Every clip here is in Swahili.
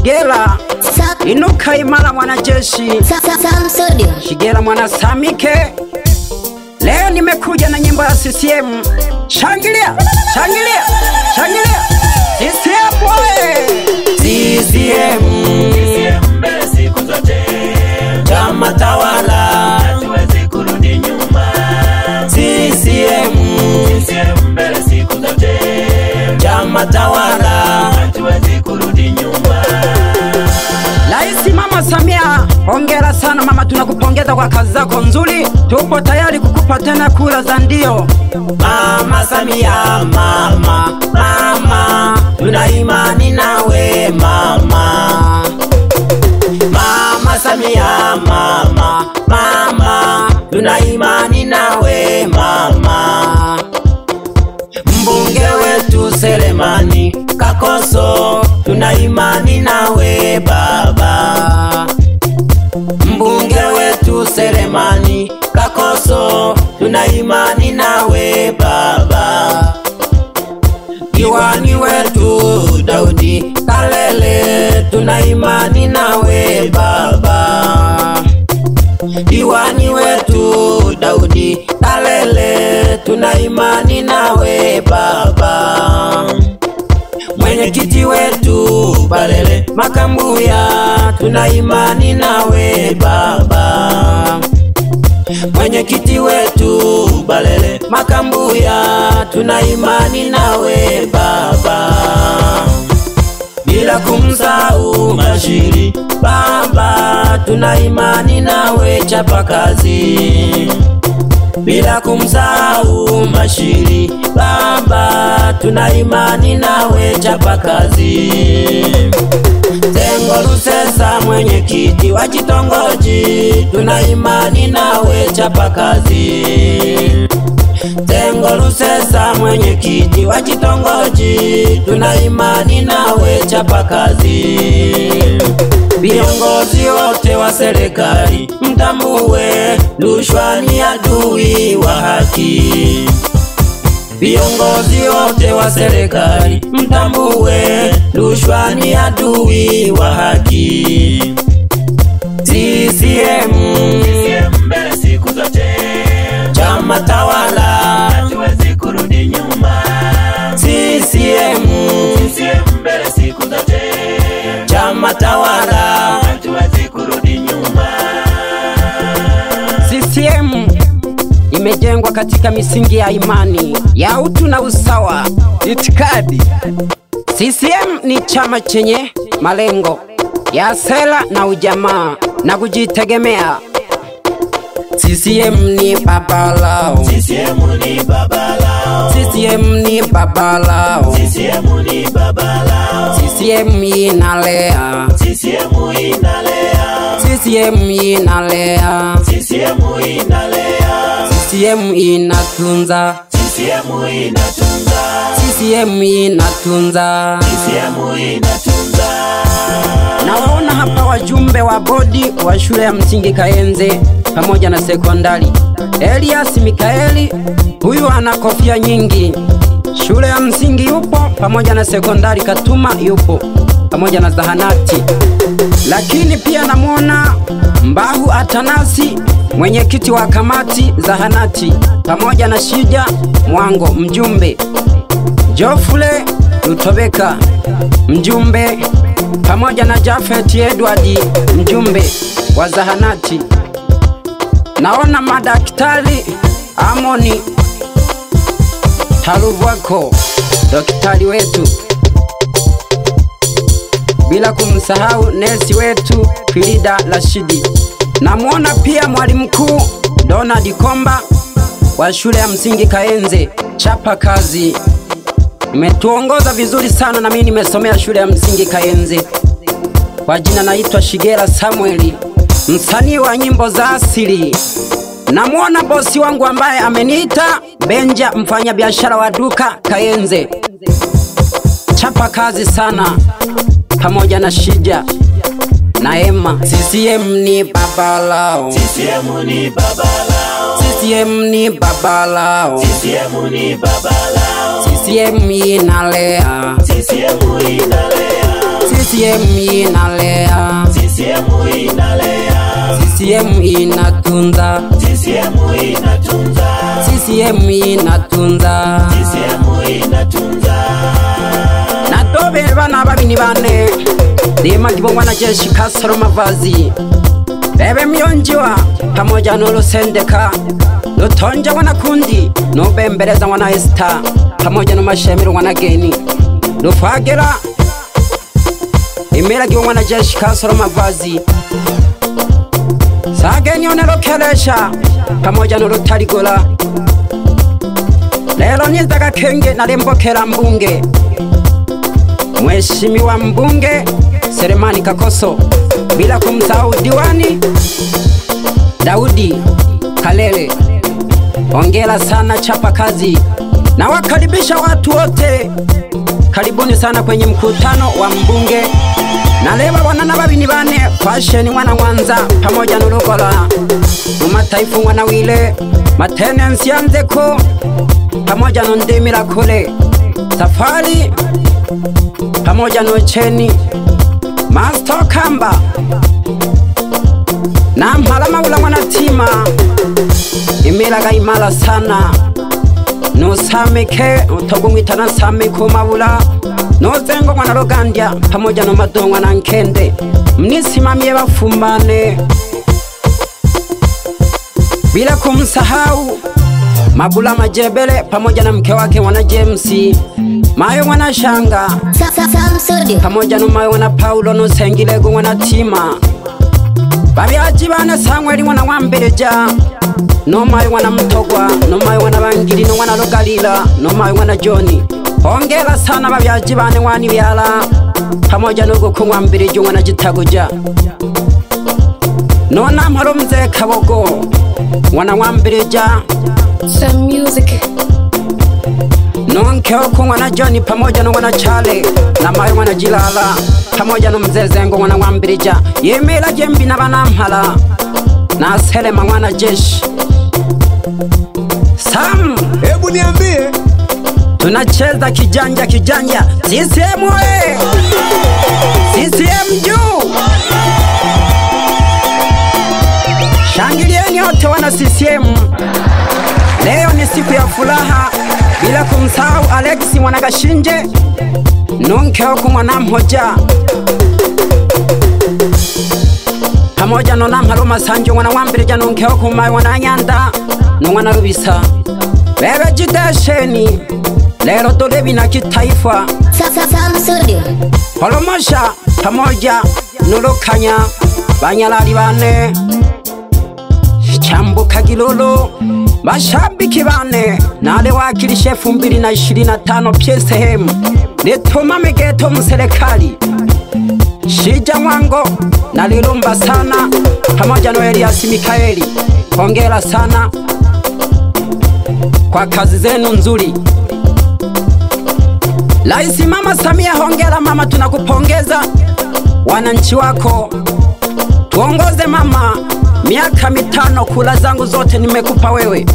Shigela inuka imara mwanajeshi, Shigela mwana Samike. Leo nimekuja na nyimbo ya CCM. Shangilia, shangilia, shangilia. CCM boy. CCM mbele siku zote. Chama tawala hatuwezi kurudi nyuma. CCM mbele siku zote. Chama tawala hatuwezi kurudi nyuma. Raisi Mama Samia, hongera sana mama, tunakupongeza kwa kazi zako nzuri. Tupo tayari kukupa tena kura za ndio. Mama Samia, mama, mama, tuna imani nawe mama. Mama Samia, mama, mama, tuna imani nawe mama. Mbunge wetu Selemani Kakoso, tuna imani nawe baba. Mbunge wetu Selemani Kakoso, tuna imani nawe baba. Diwani wetu Daudi Kalele, tuna imani nawe baba. Diwani wetu Daudi Kalele, tuna imani nawe baba. Mwenyekiti wetu Balele Makambuya, tuna imani nawe baba. Mwenyekiti wetu Balele Makambuya, tuna imani nawe baba. Bila kumsahau Mashiri baba, tuna imani nawe chapakazi. Bila kumsahau Mashiri baba, tuna imani nawe chapakazi. Tengo Lusesa mwenyekiti wa kitongoji, tuna imani nawe chapakazi. Tengo Lusesa mwenyekiti wa kitongoji, tuna imani nawe chapakazi. Viongozi wote wa serikali mtambue, rushwa ni adui wa haki. Viongozi wote wa serikali mtambue, rushwa ni adui wa haki. CCM mbele siku zote. Chama tawala hatuwezi kurudi nyuma. CCM mbele siku zote. Chama tawala hatuwezi kurudi nyuma. CCM imejengwa katika misingi ya imani ya utu na usawa, itikadi. CCM ni chama chenye malengo ya sera na ujamaa na kujitegemea. CCM ni baba lao, CCM ni baba lao, CCM ni baba lao, CCM ni baba lao. CCM inalea, CCM inalea, CCM inalea, CCM inalea, CCM inatunza, CCM inatunza, CCM inatunza, CCM inatunza. Naona hapa wajumbe wa bodi wa shule ya msingi Kayenze pamoja na sekondari. Elias Mikaeli, huyu ana kofia nyingi. Shule ya msingi yupo pamoja na sekondari Katuma yupo pamoja na zahanati. Lakini pia namuona Mbahu Atanasi, mwenyekiti wa kamati zahanati, pamoja na Shija Mwango mjumbe. Jofule Lutobeka mjumbe, pamoja na Jafet Edward mjumbe wa zahanati. Naona madaktari Amoni Taluvwako, daktari wetu. Bila kumsahau nesi wetu Frida Rashidi. Namuona pia mwalimu mkuu Donald Komba wa shule ya msingi Kayenze, chapa kazi. Umetuongoza vizuri sana, na mimi nimesomea shule ya msingi Kayenze. Kwa jina naitwa Shigela Samueli, msanii wa nyimbo za asili. Namuona bosi wangu ambaye ameniita Benja, mfanya biashara wa duka Kayenze, chapa kazi sana, pamoja na Shija na Emma. CCM ni baba lao, CCM ni baba lao, CCM ni baba lao, CCM ni baba lao. CCM inalea, CCM inalea, CCM inalea, CCM inalea, CCM inatunza, CCM inatunza, CCM inatunza, CCM inatunza. Na dobe bana babini bane Lima kibongwa na jeshi Kasoro Mavazi Bebe Mionjiwa pamoja n'Urusendeka Lutonja wanakundi Nubembeleza wana Esther pamoja n'Mashemero wana Geni Lufagera Imela kibongwa na jeshi Kasoro Mavazi Sageni onelokelesha pamoja n'Urutarigola Lelo nizaga kenge na lembokera mbunge Mheshimiwa mbunge Selemani Kakoso, bila kumsahau diwani Daudi Kalele. Hongera sana, chapa kazi. Na wakaribisha watu wote, karibuni sana kwenye mkutano wa mbunge. Na leba wanana babini bane Fashion mwana Mwanza pamoja n'Urugola Mumataifu mwana Wile Maintenance yanzeko pamoja n'Ndemira Kole Safari pamoja n'Ocheni Master Kamba na Mpala Maula mwana Tima Imelaga imala sana no sameke utogumwitana sameko Maula no zengo mwana Rogandya pamoja no Madongwa na Nkende mnisimamie bafumbane bila kumsahau Mabula Majebele pamoja na mke wake mwana James Mayo mwana Shanga pamoja no Mayo mwana Paulo no Sengilego mwana Tima Babyaji bana Sangweli mwana Wambereja no Mayo mwana Mtogwa no Mayo mwana Bangiri no mwana Rogalila no Mayo mwana Johnny. Hongera sana babyaji bane mwani byala pamoja no Gukungwa Mbereja mwana Gitagoja no Namharo Mzee Kabogo mwana Wambereja Some music. Nonkeo mwana Johnny pamoja no mwana Chale na Mayo mwana Jilala pamoja no Mzee Zengo mwana Wambirija Yemela Jembi na bana Mpala na Selema mwana Jeshi. Sam, hebu niambie, tunacheza kijanja kijanja. CCM oye! CCM juu! Shangilieni wote wana CCM. Leo ni siku ya furaha, bila kumsahau Alex mwana Gashinje Nonkeo mwana Mhoja pamoja no Namharo Masanjo mwana Wambirija Nonkeo Mayo mwana Nyanda no mwana Rubisa Bebe Jidasheni lero dolebi na kitaifa Holomosha pamoja n'Urukanya Banyalali bane Chambuka Gilolo Mashabiki bane nale wakili shefu 2025 PSM Netoma Megeto mserikali Shija Mwango nalilomba sana pamoja no Elias Mikaeli. Hongera sana kwa kazi zenu nzuri. Rais Mama Samia, hongera mama, tunakupongeza. Wananchi wako tuongoze mama, miaka 5 kula zangu zote nimekupa wewe.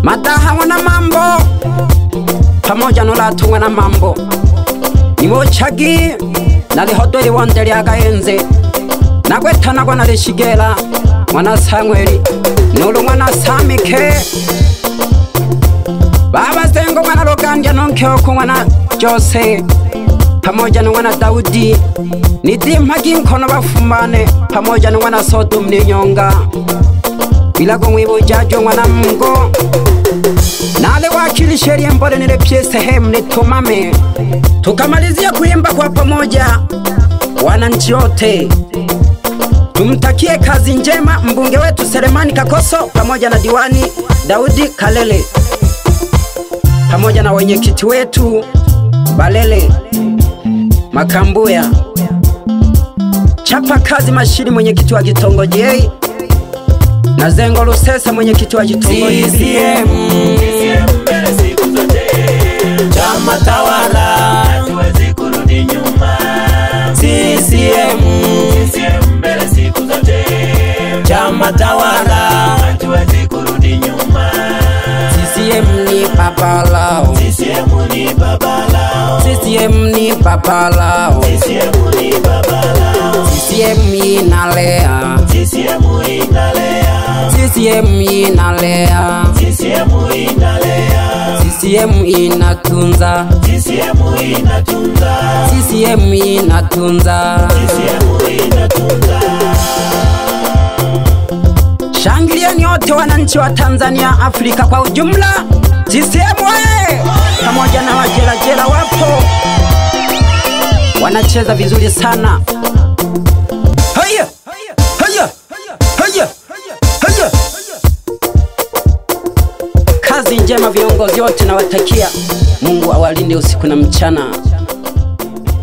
Madaha wana Mambo pamoja no Latungwa na Mambo Nimochagi nalihodori wondeli agaenze nagwetana gwa nalishigela mwana Samueli nulu mwana Samike Baba Zengo mwana Rogandya Nonkeo mwana Jose pamoja no mwana Daudi Nidimpagi Nkono bafumbane pamoja no mwana Sodom Ninyonga Bilago Mwibujajo mwana Mgo nale wakili sheria mbole nile PSM nitumame tukamalizia kuimba kwa pamoja. Wananchi wote tumtakie kazi njema mbunge wetu Selemani Kakoso pamoja na diwani Daudi Kalele pamoja na wenyekiti wetu Balele Makambuya, chapa kazi Mashiri mwenyekiti wa kitongoji na Zengo Lusesa mwenyekiti wa kitongoji. CCM mbele siku zote, chama tawala hatuwezi kurudi nyuma. CCM mbele siku zote, chama tawala hatuwezi kurudi nyuma. CCM ni baba lao, CCM ni baba CCM ni papalao, CCM ni babalao, CCM inalea, CCM inalea, CCM inalea, CCM inalea, CCM inatunza, CCM inatunza, CCM inatunza. CCM inatunza. Shangilieni wote wananchi wa Tanzania, Afrika kwa ujumla. CCM we! Pamoja na wajelajela wapo wanacheza vizuri sana. Haya! Haya! Haya! Haya! Kazi njema viongozi wote, nawatakia Mungu awalinde usiku na mchana.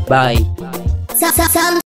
Bye.